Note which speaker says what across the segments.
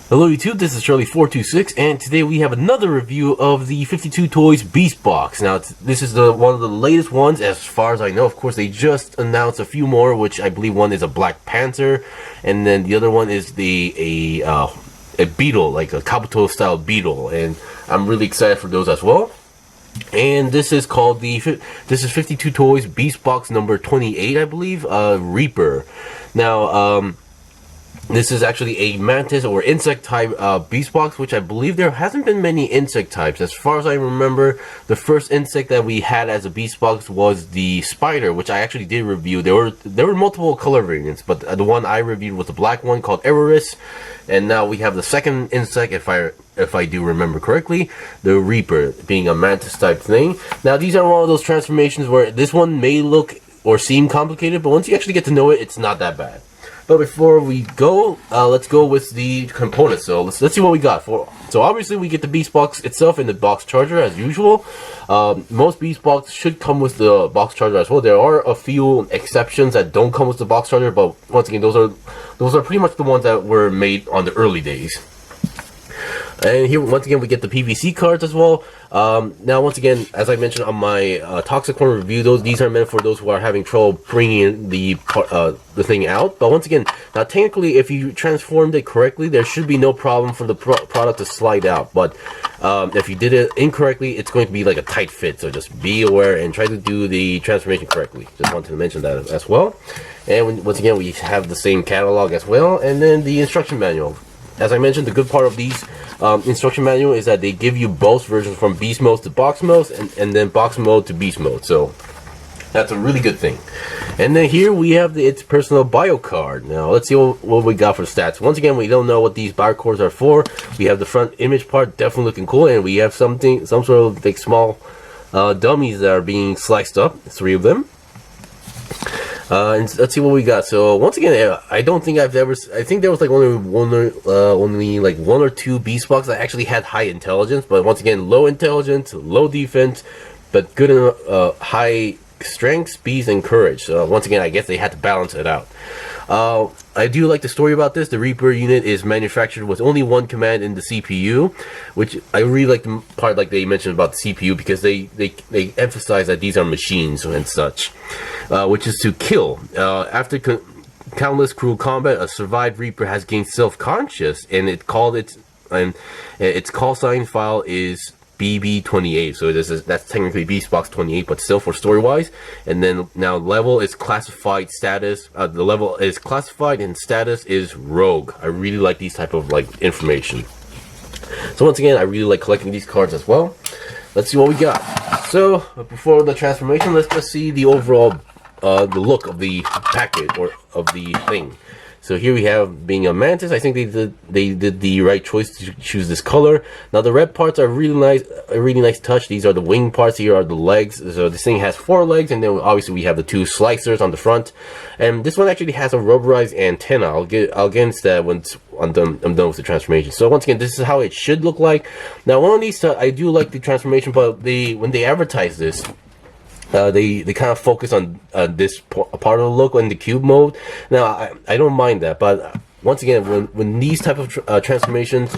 Speaker 1: Hello YouTube, this is Shirley426, and today we have another review of the 52 Toys Beastbox. Now, this is one of the latest ones, as far as I know. Of course, they just announced a few more, which I believe one is a Black Panther, and then the other one is a beetle, like a Kabuto style beetle, and I'm really excited for those as well. And this is called this is 52 Toys Beastbox number 28, I believe, Reaper. Now, this is actually a mantis or insect type beast box, which I believe there hasn't been many insect types. As far as I remember, the first insect that we had as a beast box was the spider, which I actually did review. There were multiple color variants, but the one I reviewed was the black one called Eris. And now we have the second insect, if I do remember correctly, the Reaper, being a mantis type thing. Now these are one of those transformations where this one may look or seem complicated, but once you actually get to know it, it's not that bad. But before we go, let's go with the components. So let's see what we got. So obviously we get the beast box itself in the box charger as usual. Most beast box should come with the box charger as well. There are a few exceptions that don't come with the box charger, but once again, those are pretty much the ones that were made on the early days. And here, once again, we get the PVC cards as well. Now, once again, as I mentioned on my Toxic Corner review, these are meant for those who are having trouble bringing the thing out. But once again, now technically, if you transformed it correctly, there should be no problem for the product to slide out. But if you did it incorrectly, it's going to be like a tight fit. So just be aware and try to do the transformation correctly. Just wanted to mention that as well. And once again, we have the same catalog as well, and then the instruction manual. As I mentioned, the good part of these instruction manual is that they give you both versions, from beast mode to box mode, and then box mode to beast mode. So that's a really good thing. And then here we have its personal bio card. Now let's see what we got for stats. Once again, we don't know what these barcodes are for. We have the front image part, definitely looking cool, and we have some sort of like small dummies that are being sliced up. 3 of them. And let's see what we got. So once again, I don't think I think there was like only one or two beast box that actually had high intelligence, but once again, low intelligence, low defense, but good high strength, speed, and courage. So once again, I guess they had to balance it out. I do like the story about this. The Reaper unit is manufactured with only one command in the CPU, which I really like the part like they mentioned about the CPU, because they emphasize that these are machines and such, which is to kill. After countless cruel combat, a survived Reaper has gained self-conscious, and its call sign file is BB28, so that's technically Beastbox 28, but still for story-wise. And then now level is classified status. The level is classified and status is rogue. I really like these type of like information. So once again, I really like collecting these cards as well. Let's see what we got. So before the transformation, let's just see the overall the look of the package or of the thing. So here we have, being a mantis, I think they did the right choice to choose this color. Now the red parts are really nice, a really nice touch. These are the wing parts. Here are the legs. So this thing has 4 legs, and then obviously we have the 2 slicers on the front. And this one actually has a rubberized antenna. I'll get into that once I'm done with the transformation. So once again, this is how it should look like. Now one of these, I do like the transformation, but when they advertise this, they kind of focus on this part of the look in the cube mode. Now I don't mind that, but once again, when these type of transformations,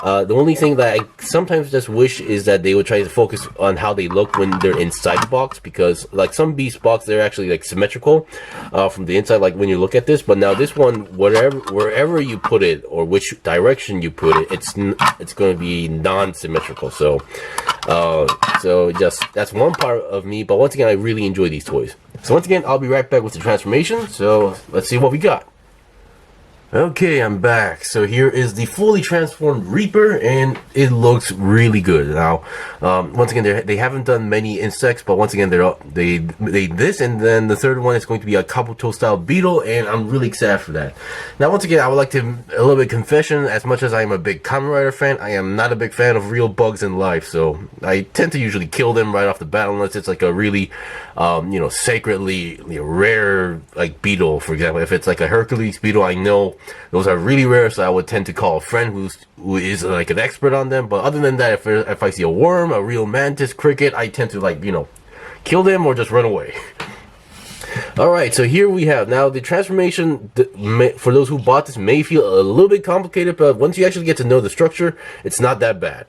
Speaker 1: the only thing that I sometimes just wish is that they would try to focus on how they look when they're inside the box, because like some beast box, they're actually like symmetrical from the inside, like when you look at this. But now this one, wherever you put it or which direction you put it, it's going to be non-symmetrical. So just that's one part of me. But once again, I really enjoy these toys. So once again, I'll be right back with the transformation. So let's see what we got. Okay, I'm back. So here is the fully transformed Reaper, and it looks really good. Now, once again, they haven't done many insects, but once again, they this, and then the third one is going to be a Kabuto style beetle, and I'm really excited for that. Now, once again, I would like to a little bit confession. As much as I am a big Kamen Rider fan, I am not a big fan of real bugs in life. So I tend to usually kill them right off the bat, unless it's like a really, sacredly rare like beetle. For example, if it's like a Hercules beetle, I know those are really rare, so I would tend to call a friend who is like an expert on them. But other than that, if I see a worm, a real mantis, cricket, I tend to kill them or just run away. Alright, so here we have, now the transformation, for those who bought this, may feel a little bit complicated, but once you actually get to know the structure, it's not that bad.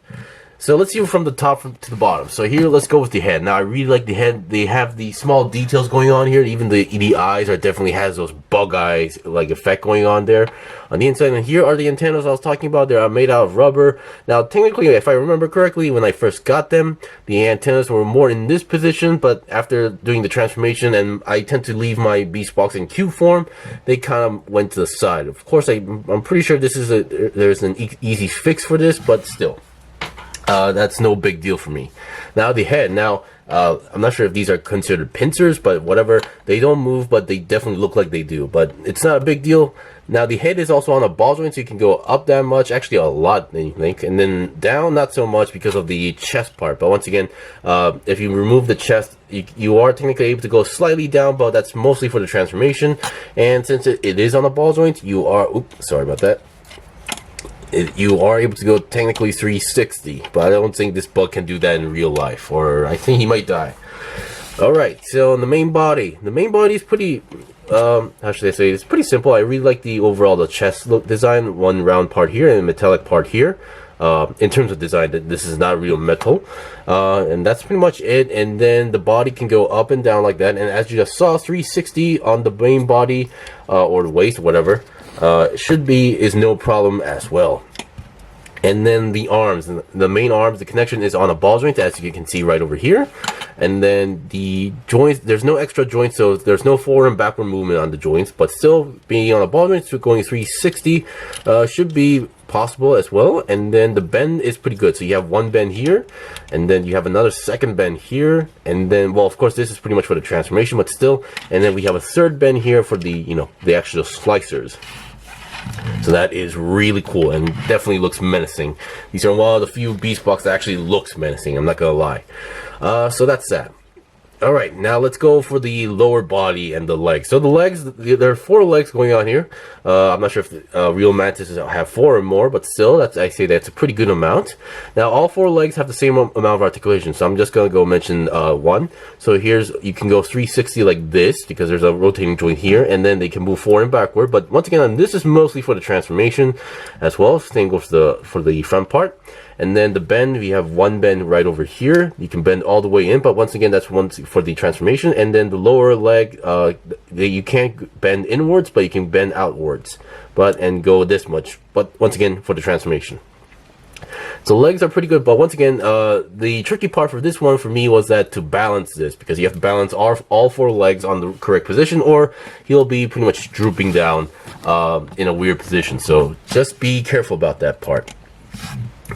Speaker 1: So let's see from the top to the bottom. So here, let's go with the head. Now I really like the head. They have the small details going on here. Even the eyes are definitely has those bug eyes like effect going on there. On the inside, and here are the antennas I was talking about. They are made out of rubber. Now technically, if I remember correctly, when I first got them, the antennas were more in this position, but after doing the transformation, and I tend to leave my Beastbox in cube form, they kind of went to the side. Of course, I'm pretty sure this is there's an easy fix for this, but still. That's no big deal for me. Now the head. Now I'm not sure if these are considered pincers, but whatever. They don't move, but they definitely look like they do. But it's not a big deal. Now the head is also on a ball joint, so you can go up that much, actually a lot, than you think, and then down not so much because of the chest part. But once again, if you remove the chest, you are technically able to go slightly down, but that's mostly for the transformation. And since it is on a ball joint, you are. Oops, sorry about that. You are able to go technically 360, but I don't think this bug can do that in real life, or I think he might die. Alright, so the main body is pretty, how should I say, it's pretty simple. I really like the chest look design, one round part here and a metallic part here. In terms of design, this is not real metal, and that's pretty much it. And then the body can go up and down like that, and as you just saw, 360 on the main body, or the waist, whatever, is no problem as well. And then the arms, the main arms, the connection is on a ball joint, as you can see right over here. And then the joints, there's no extra joints, so there's no forward and backward movement on the joints, but still being on a ball joint, so going 360 should be possible as well. And then the bend is pretty good, so you have one bend here, and then you have another second bend here, and then, well, of course this is pretty much for the transformation, but still, and then we have a third bend here for the, you know, the actual slicers. So that is really cool and definitely looks menacing. These are one of the few Beastbox that actually looks menacing, I'm not gonna lie. So that's that. Alright, now let's go for the lower body and the legs. So the legs, there are 4 legs going on here. I'm not sure if real mantises have 4 or more, but still, I say that's a pretty good amount. Now, all 4 legs have the same amount of articulation, so I'm just going to go mention one. So you can go 360 like this, because there's a rotating joint here, and then they can move forward and backward. But once again, this is mostly for the transformation as well. Same goes for the front part. And then the bend, we have one bend right over here. You can bend all the way in, but once again, that's one for the transformation. And then the lower leg, you can't bend inwards, but you can bend outwards, and go this much. But once again, for the transformation. So legs are pretty good, but once again, the tricky part for this one for me was that to balance this, because you have to balance all 4 legs on the correct position, or he'll be pretty much drooping down in a weird position. So just be careful about that part.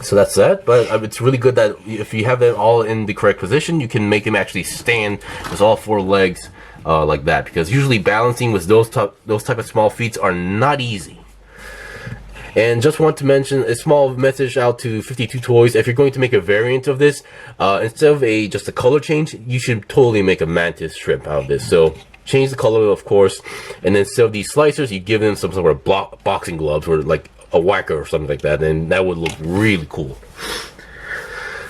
Speaker 1: So that's that, but it's really good that if you have them all in the correct position, you can make them actually stand with all 4 legs like that, because usually balancing with those type of small feet are not easy. And just want to mention a small message out to 52 Toys. If you're going to make a variant of this, instead of just a color change, you should totally make a mantis shrimp out of this. So change the color, of course, and then instead of these slicers, you give them some sort of boxing gloves or like a whacker or something like that, and that would look really cool.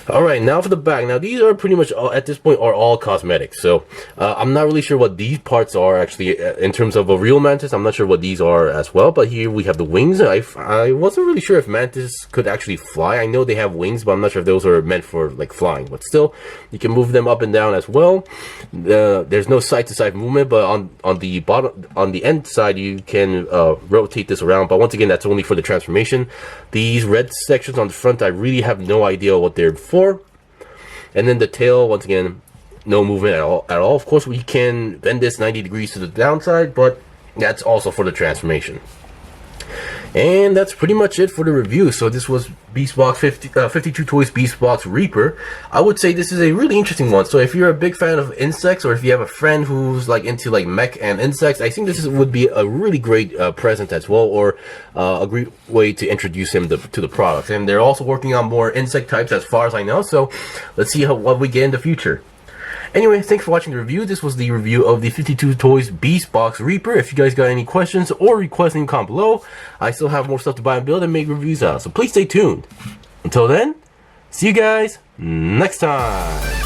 Speaker 1: Alright, now for the back. Now these are pretty much at this point are all cosmetics, so I'm not really sure what these parts are actually in terms of a real mantis. I'm not sure what these are as well, but here we have the wings. I wasn't really sure if mantis could actually fly. I know they have wings, but I'm not sure if those are meant for like flying, but still you can move them up and down as well. There's no side to side movement, but on the bottom, on the end side, you can rotate this around, but once again, that's only for the transformation. These red sections on the front, I really have no idea what they're for. And then the tail, once again, no movement at all. Of course, we can bend this 90 degrees to the downside, but that's also for the transformation. And that's pretty much it for the review. So this was Beastbox 52 Toys Beastbox Reaper. I would say this is a really interesting one. So if you're a big fan of insects, or if you have a friend who's like into like mech and insects, I think this would be a really great present as well, or a great way to introduce him to the product. And they're also working on more insect types as far as I know. So let's see what we get in the future. Anyway, thanks for watching the review. This was the review of the 52 Toys Beastbox Reaper. If you guys got any questions or requests, leave them comment below. I still have more stuff to buy and build and make reviews out, so please stay tuned. Until then, see you guys next time.